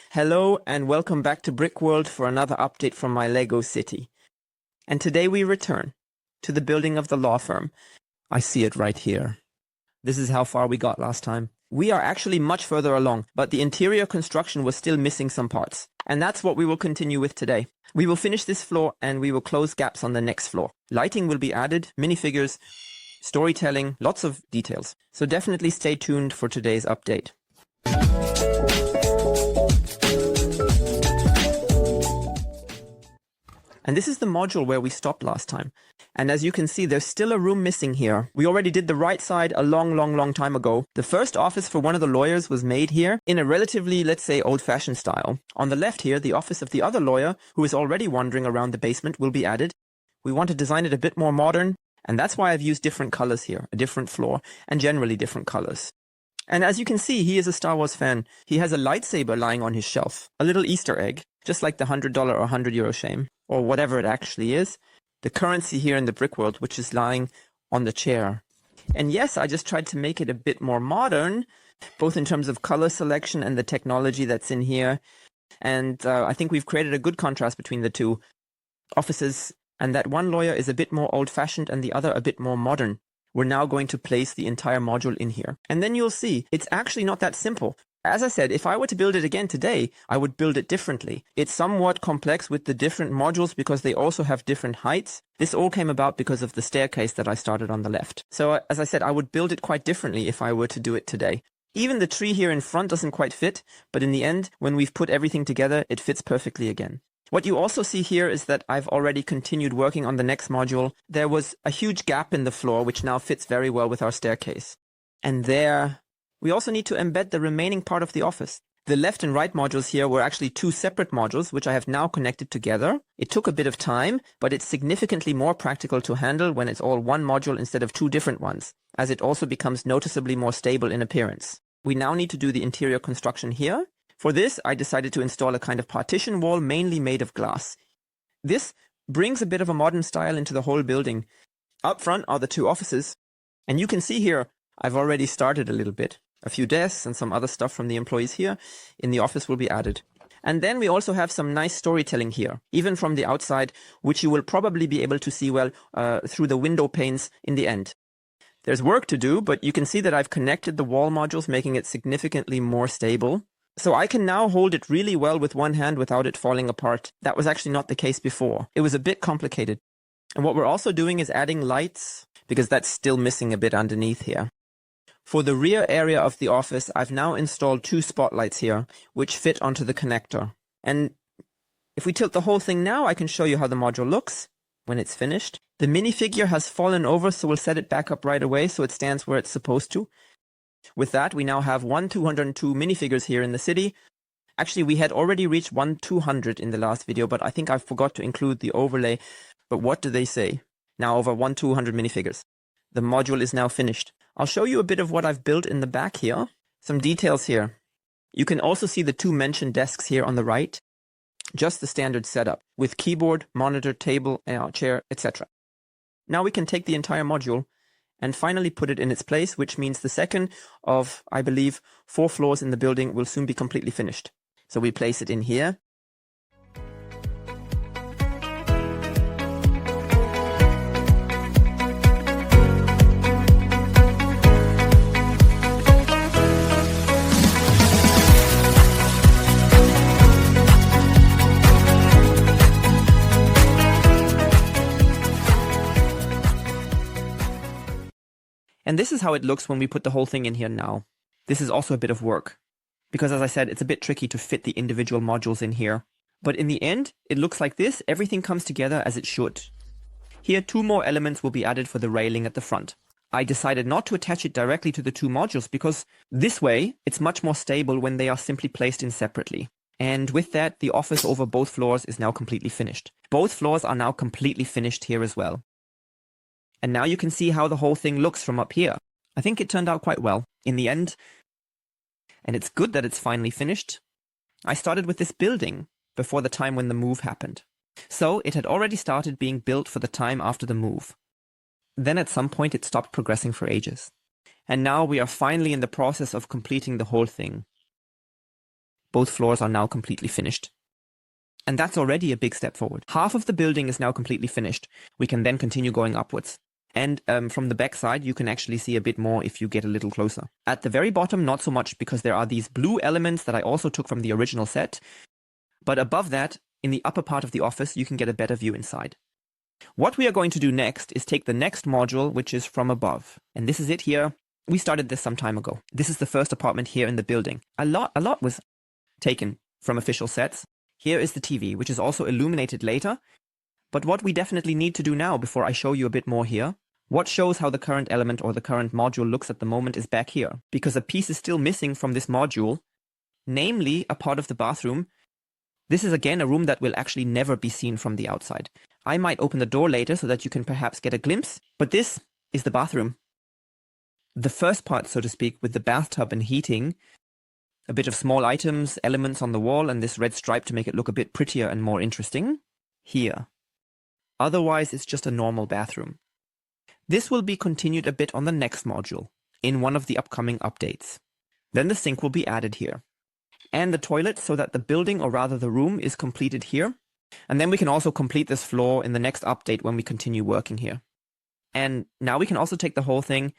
Hello and welcome back to Brickworld for another update from my Lego city. And today we return to the building of the law firm. I see it right here. This is how far we got last time. We are actually much further along, but the interior construction was still missing some parts. And that's what we will continue with today. We will finish this floor and we will close gaps on the next floor. Lighting will be added, minifigures, storytelling, lots of details. So definitely stay tuned for today's update. And this is the module where we stopped last time. And as you can see, there's still a room missing here. We already did the right side a long time ago. The first office for one of the lawyers was made here in a relatively, let's say, old-fashioned style. On the left here, the office of the other lawyer, who is already wandering around the basement, will be added. We want to design it a bit more modern, and that's why I've used different colors here, a different floor, and generally different colors. And as you can see, he is a Star Wars fan. He has a lightsaber lying on his shelf, a little Easter egg, just like the $100 or €100 shame, or whatever it actually is, the currency here in the brick world, which is lying on the chair. And yes, I just tried to make it a bit more modern, both in terms of color selection and the technology that's in here. And I think we've created a good contrast between the two offices, and that one lawyer is a bit more old-fashioned and the other a bit more modern. We're now going to place the entire module in here. And then you'll see, it's actually not that simple. As I said, if I were to build it again today, I would build it differently. It's somewhat complex with the different modules because they also have different heights. This all came about because of the staircase that I started on the left. So as I said, I would build it quite differently if I were to do it today. Even the tree here in front doesn't quite fit, but in the end, when we've put everything together, it fits perfectly again. What you also see here is that I've already continued working on the next module. There was a huge gap in the floor, which now fits very well with our staircase. And there, we also need to embed the remaining part of the office. The left and right modules here were actually two separate modules, which I have now connected together. It took a bit of time, but it's significantly more practical to handle when it's all one module instead of two different ones, as it also becomes noticeably more stable in appearance. We now need to do the interior construction here. For this, I decided to install a kind of partition wall mainly made of glass. This brings a bit of a modern style into the whole building. Up front are the two offices, and you can see here I've already started a little bit. A few desks and some other stuff from the employees here in the office will be added. And then we also have some nice storytelling here, even from the outside, which you will probably be able to see well through the window panes in the end. There's work to do, but you can see that I've connected the wall modules, making it significantly more stable. So I can now hold it really well with one hand without it falling apart. That was actually not the case before. It was a bit complicated. And what we're also doing is adding lights, because that's still missing a bit underneath here. For the rear area of the office, I've now installed two spotlights here, which fit onto the connector. And if we tilt the whole thing now, I can show you how the module looks when it's finished. The minifigure has fallen over, so we'll set it back up right away so it stands where it's supposed to. With that, we now have 202 minifigures here in the city. Actually, we had already reached 200 in the last video, but I think I forgot to include the overlay. But what do they say? Now over 200 minifigures. The module is now finished. I'll show you a bit of what I've built in the back here. Some details here. You can also see the two mentioned desks here on the right. Just the standard setup with keyboard, monitor, table, chair, etc. Now we can take the entire module and finally put it in its place, which means the second of, I believe, 4 floors in the building will soon be completely finished. So we place it in here. And this is how it looks when we put the whole thing in here now. This is also a bit of work, because as I said, it's a bit tricky to fit the individual modules in here. But in the end, it looks like this. Everything comes together as it should. Here, 2 more elements will be added for the railing at the front. I decided not to attach it directly to the 2 modules because this way, it's much more stable when they are simply placed in separately. And with that, the office over both floors is now completely finished. Both floors are now completely finished here as well. And now you can see how the whole thing looks from up here. I think it turned out quite well in the end. And it's good that it's finally finished. I started with this building before the time when the move happened. So it had already started being built for the time after the move. Then at some point it stopped progressing for ages. And now we are finally in the process of completing the whole thing. both floors are now completely finished. And that's already a big step forward. Half of the building is now completely finished. We can then continue going upwards. And from the back side, you can actually see a bit more if you get a little closer. At the very bottom, not so much, because there are these blue elements that I also took from the original set. But above that, in the upper part of the office, you can get a better view inside. What we are going to do next is take the next module, which is from above. And this is it here. We started this some time ago. This is the first apartment here in the building. A lot was taken from official sets. Here is the TV, which is also illuminated later. But what we definitely need to do now, before I show you a bit more here, what shows how the current element or the current module looks at the moment is back here. Because a piece is still missing from this module, namely a part of the bathroom. This is again a room that will actually never be seen from the outside. I might open the door later so that you can perhaps get a glimpse, but this is the bathroom. The first part, so to speak, with the bathtub and heating, a bit of small items, elements on the wall, and this red stripe to make it look a bit prettier and more interesting. Here. Otherwise, it's just a normal bathroom. This will be continued a bit on the next module, in one of the upcoming updates. Then the sink will be added here. And the toilet, so that the building, or rather the room, is completed here. And then we can also complete this floor in the next update when we continue working here. And now we can also take the whole thing,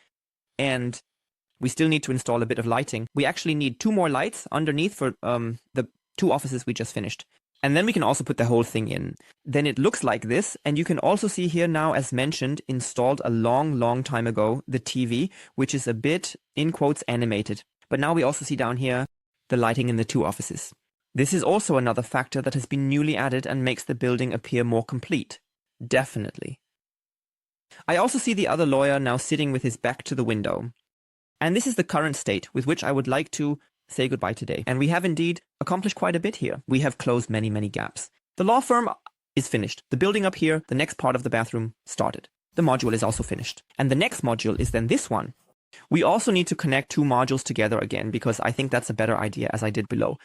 and we still need to install a bit of lighting. We actually need 2 more lights underneath for the 2 offices we just finished. And then we can also put the whole thing in. Then it looks like this, and you can also see here now, as mentioned, installed a long time ago, the TV, which is a bit, in quotes, animated. But now we also see down here the lighting in the 2 offices. This is also another factor that has been newly added and makes the building appear more complete. Definitely. I also see the other lawyer now sitting with his back to the window. And this is the current state with which I would like to say goodbye today. And we have indeed accomplished quite a bit here. We have closed many gaps. The law firm is finished. The building up here, the next part of the bathroom, started. The module is also finished. And the next module is then this one. We also need to connect 2 modules together again, because I think that's a better idea, as I did below.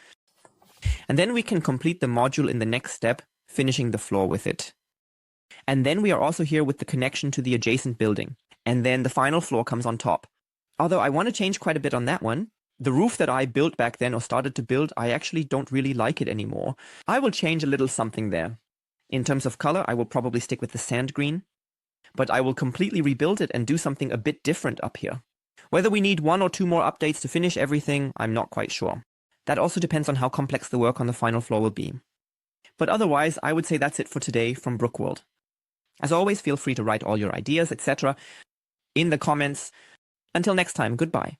And then we can complete the module in the next step, finishing the floor with it. And then we are also here with the connection to the adjacent building. And then the final floor comes on top. Although I want to change quite a bit on that one. The roof that I built back then, or started to build, I actually don't really like it anymore. I will change a little something there. In terms of color, I will probably stick with the sand green. But I will completely rebuild it and do something a bit different up here. Whether we need 1 or 2 more updates to finish everything, I'm not quite sure. That also depends on how complex the work on the final floor will be. But otherwise, I would say that's it for today from Brookworld. As always, feel free to write all your ideas, etc. in the comments. Until next time, goodbye.